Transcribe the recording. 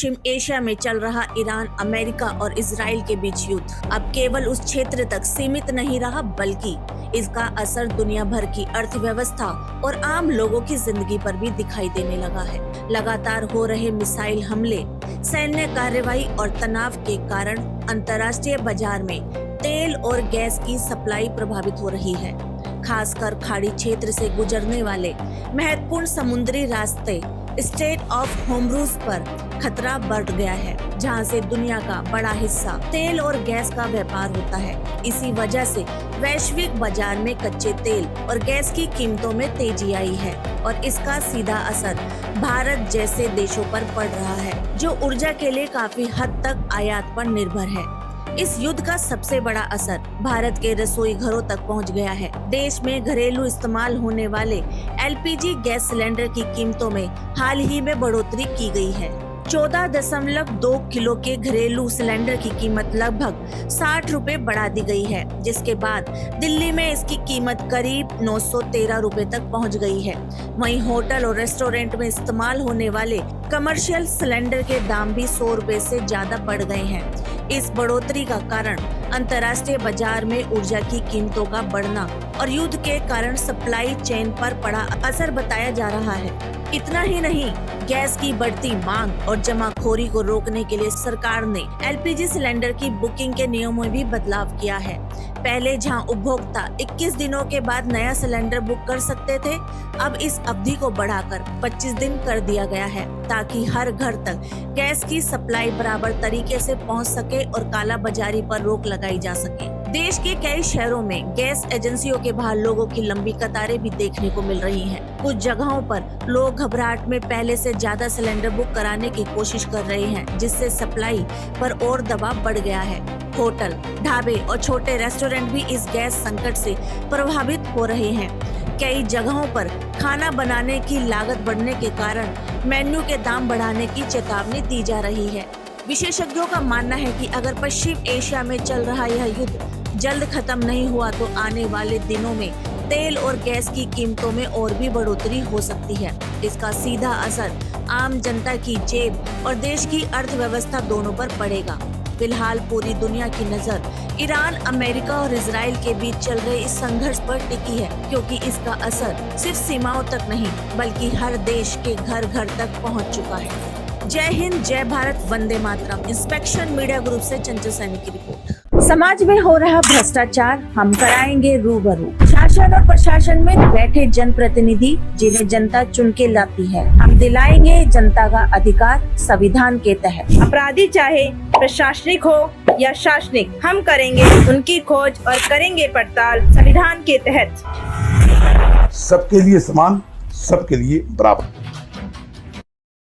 पश्चिम Asia में चल रहा ईरान, अमेरिका और इजराइल के बीच युद्ध अब केवल उस क्षेत्र तक सीमित नहीं रहा, बल्कि इसका असर दुनिया भर की अर्थव्यवस्था और आम लोगों की जिंदगी पर भी दिखाई देने लगा है। लगातार हो रहे मिसाइल हमले, सैन्य कार्रवाई और तनाव के कारण अंतर्राष्ट्रीय बाजार में तेल और गैस की सप्लाई प्रभावित हो रही है। खासकर खाड़ी क्षेत्र से गुजरने वाले महत्वपूर्ण समुद्री रास्ते स्ट्रेट ऑफ होर्मुज़ पर खतरा बढ़ गया है, जहां से दुनिया का बड़ा हिस्सा तेल और गैस का व्यापार होता है। इसी वजह से वैश्विक बाजार में कच्चे तेल और गैस की कीमतों में तेजी आई है और इसका सीधा असर भारत जैसे देशों पर पड़ रहा है, जो ऊर्जा के लिए काफी हद तक आयात पर निर्भर है। इस युद्ध का सबसे बड़ा असर भारत के रसोई घरों तक पहुंच गया है। देश में घरेलू इस्तेमाल होने वाले एलपीजी गैस सिलेंडर की कीमतों में हाल ही में बढ़ोतरी की गई है। 14.2 किलो के घरेलू सिलेंडर की कीमत लगभग 60 रुपए बढ़ा दी गई है, जिसके बाद दिल्ली में इसकी कीमत करीब 913 रुपए तक पहुंच गई है। वहीं होटल और रेस्टोरेंट में इस्तेमाल होने वाले कमर्शियल सिलेंडर के दाम भी 100 रुपए से ज्यादा बढ़ गए हैं। इस बढ़ोतरी का कारण अंतर्राष्ट्रीय बाजार में ऊर्जा की कीमतों का बढ़ना और युद्ध के कारण सप्लाई चेन पर पड़ा असर बताया जा रहा है। इतना ही नहीं, गैस की बढ़ती मांग और जमाखोरी को रोकने के लिए सरकार ने एलपीजी सिलेंडर की बुकिंग के नियमों में भी बदलाव किया है। पहले जहां उपभोक्ता 21 दिनों के बाद नया सिलेंडर बुक कर सकते थे, अब इस अवधि को बढ़ाकर 25 दिन कर दिया गया है, ताकि हर घर तक गैस की सप्लाई बराबर तरीके से पहुंच सके और काला बाजारी पर रोक लगाई जा सके। देश के कई शहरों में गैस एजेंसियों के बाहर लोगों की लंबी कतारें भी देखने को मिल रही हैं। कुछ जगहों पर लोग घबराहट में पहले से ज्यादा सिलेंडर बुक कराने की कोशिश कर रहे हैं, जिससे सप्लाई पर और दबाव बढ़ गया है। होटल, ढाबे और छोटे रेस्टोरेंट भी इस गैस संकट से प्रभावित हो रहे हैं। कई जगहों पर खाना बनाने की लागत बढ़ने के कारण मेन्यू के दाम बढ़ाने की चेतावनी दी जा रही है। विशेषज्ञों का मानना है कि अगर पश्चिम एशिया में चल रहा यह युद्ध जल्द खत्म नहीं हुआ तो आने वाले दिनों में तेल और गैस की कीमतों में और भी बढ़ोतरी हो सकती है। इसका सीधा असर आम जनता की जेब और देश की अर्थव्यवस्था दोनों पर पड़ेगा। फिलहाल पूरी दुनिया की नजर ईरान, अमेरिका और इजराइल के बीच चल रहे इस संघर्ष पर टिकी है, क्योंकि इसका असर सिर्फ सीमाओं तक नहीं बल्कि हर देश के घर घर तक पहुंच चुका है। जय हिंद, जय Bharat, Vande Mataram. Inspection media group से चंचल सैनी की रिपोर्ट। समाज में हो रहा भ्रष्टाचार हम कराएंगे रूबरू। शासन और प्रशासन में बैठे जनप्रतिनिधि जिन्हें जनता चुन के लाती है, हम दिलाएंगे जनता का अधिकार संविधान के तहत। अपराधी चाहे प्रशासनिक हो या शासनिक, हम करेंगे उनकी खोज और करेंगे पड़ताल संविधान के तहत। सबके लिए समान, सबके लिए बराबर।